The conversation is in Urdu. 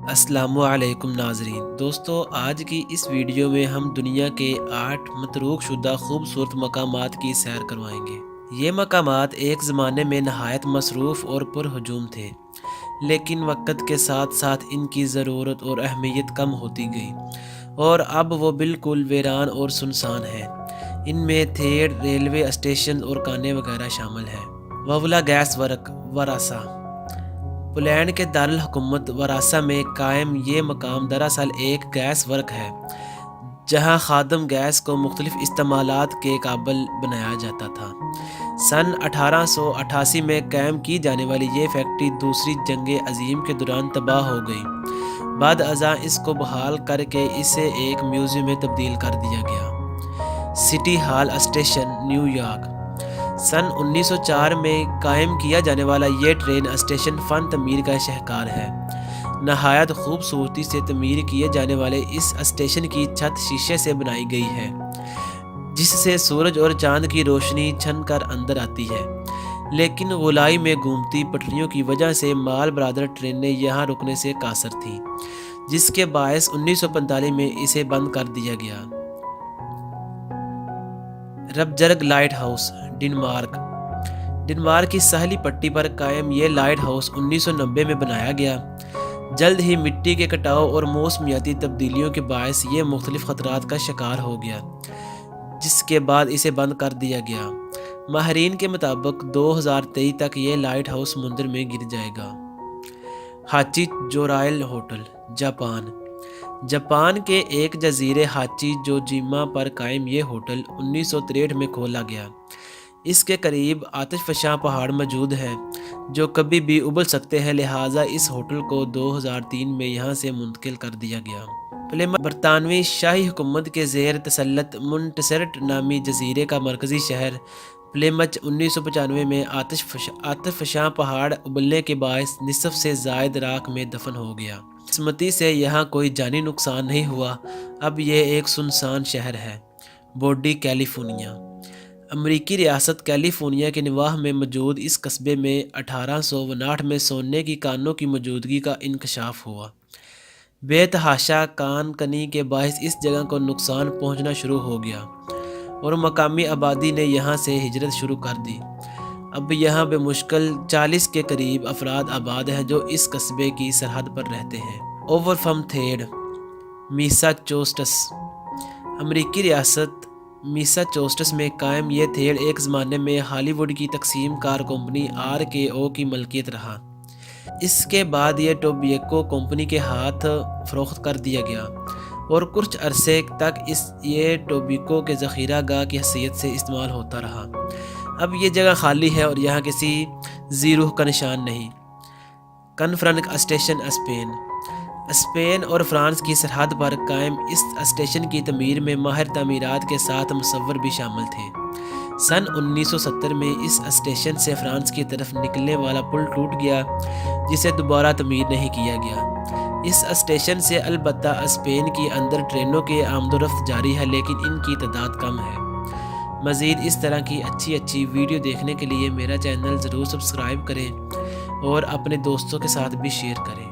السلام علیکم ناظرین دوستو، آج کی اس ویڈیو میں ہم دنیا کے 8 متروک شدہ خوبصورت مقامات کی سیر کروائیں گے۔ یہ مقامات ایک زمانے میں نہایت مصروف اور پرہجوم تھے، لیکن وقت کے ساتھ ساتھ ان کی ضرورت اور اہمیت کم ہوتی گئی اور اب وہ بالکل ویران اور سنسان ہیں۔ ان میں تھیڑ، ریلوے اسٹیشن اور کانے وغیرہ شامل ہیں۔ وولا گیس ورک وراسا پولینڈ کے دارالحکومت وراسا میں قائم یہ مقام دراصل ایک گیس ورک ہے، جہاں خام گیس کو مختلف استعمالات کے قابل بنایا جاتا تھا۔ سن 1888 میں قائم کی جانے والی یہ فیکٹری دوسری جنگ عظیم کے دوران تباہ ہو گئی۔ بعد ازاں اس کو بحال کر کے اسے ایک میوزیم میں تبدیل کر دیا گیا۔ City hall station, New York. سن 1904 میں قائم کیا جانے والا یہ ٹرین اسٹیشن فن تعمیر کا شاہکار ہے۔ نہایت خوبصورتی سے تعمیر کیے جانے والے اس اسٹیشن کی چھت شیشے سے بنائی گئی ہے، جس سے سورج اور چاند کی روشنی چھن کر اندر آتی ہے، لیکن غلائی میں گھومتی پٹریوں کی وجہ سے مال بردار ٹرینیں یہاں رکنے سے قاصر تھیں، جس کے باعث 1945 میں اسے بند کر دیا گیا۔ ربجرگ لائٹ ہاؤس، ڈنمارک کی ساحلی پٹی پر قائم یہ لائٹ ہاؤس 1990 میں بنایا گیا۔ جلد ہی مٹی کے کٹاؤ اور موسمیاتی تبدیلیوں کے باعث یہ مختلف خطرات کا شکار ہو گیا، جس کے بعد اسے بند کر دیا گیا۔ ماہرین کے مطابق 2023 تک یہ لائٹ ہاؤس سمندر میں گر جائے گا۔ ہاچی جورائل ہوٹل، جاپان کے ایک جزیرے ہاچی جوجیما پر قائم یہ ہوٹل 1963 میں کھولا گیا۔ اس کے قریب آتش فشاں پہاڑ موجود ہیں جو کبھی بھی ابل سکتے ہیں، لہٰذا اس ہوٹل کو 2003 میں یہاں سے منتقل کر دیا گیا۔ پلیمتھ، برطانوی شاہی حکومت کے زیر تسلط مونٹسرٹ نامی جزیرے کا مرکزی شہر پلیمتھ 1995 میں آتش فشاں پہاڑ ابلنے کے باعث نصف سے زائد راکھ میں دفن ہو گیا۔ قسمتی سے یہاں کوئی جانی نقصان نہیں ہوا۔ اب یہ ایک سنسان شہر ہے۔ Body, California. امریکی ریاست کیلیفورنیا کے نواح میں موجود اس قصبے میں 1859 میں سونے کی کانوں کی موجودگی کا انکشاف ہوا۔ بے تحاشا کان کنی کے باعث اس جگہ کو نقصان پہنچنا شروع ہو گیا اور مقامی آبادی نے یہاں سے ہجرت شروع کر دی۔ اب یہاں بمشکل 40 کے قریب افراد آباد ہیں جو اس قصبے کی سرحد پر رہتے ہیں۔ اوورفم تھیڑ، میساچوسٹس۔ امریکی ریاست میساچوسٹس میں قائم یہ تھیڑ ایک زمانے میں ہالی ووڈ کی تقسیم کار کمپنی RKO کی ملکیت رہا۔ اس کے بعد یہ ٹوبیکو کمپنی کے ہاتھ فروخت کر دیا گیا اور کچھ عرصے تک یہ ٹوبیکو کے ذخیرہ گاہ کی حیثیت سے استعمال ہوتا رہا۔ اب یہ جگہ خالی ہے اور یہاں کسی ذی روح کا نشان نہیں۔ کنفرنک اسٹیشن، اسپین اور فرانس کی سرحد پر قائم اس اسٹیشن کی تعمیر میں ماہر تعمیرات کے ساتھ مصور بھی شامل تھے۔ سن 1970 میں اس اسٹیشن سے فرانس کی طرف نکلنے والا پل ٹوٹ گیا، جسے دوبارہ تعمیر نہیں کیا گیا۔ اس اسٹیشن سے البتہ اسپین کی اندر ٹرینوں کی آمد و رفت جاری ہے، لیکن ان کی تعداد کم ہے۔ مزید اس طرح کی اچھی ویڈیو دیکھنے کے لیے میرا چینل ضرور سبسکرائب کریں اور اپنے دوستوں کے ساتھ بھی شیئر کریں۔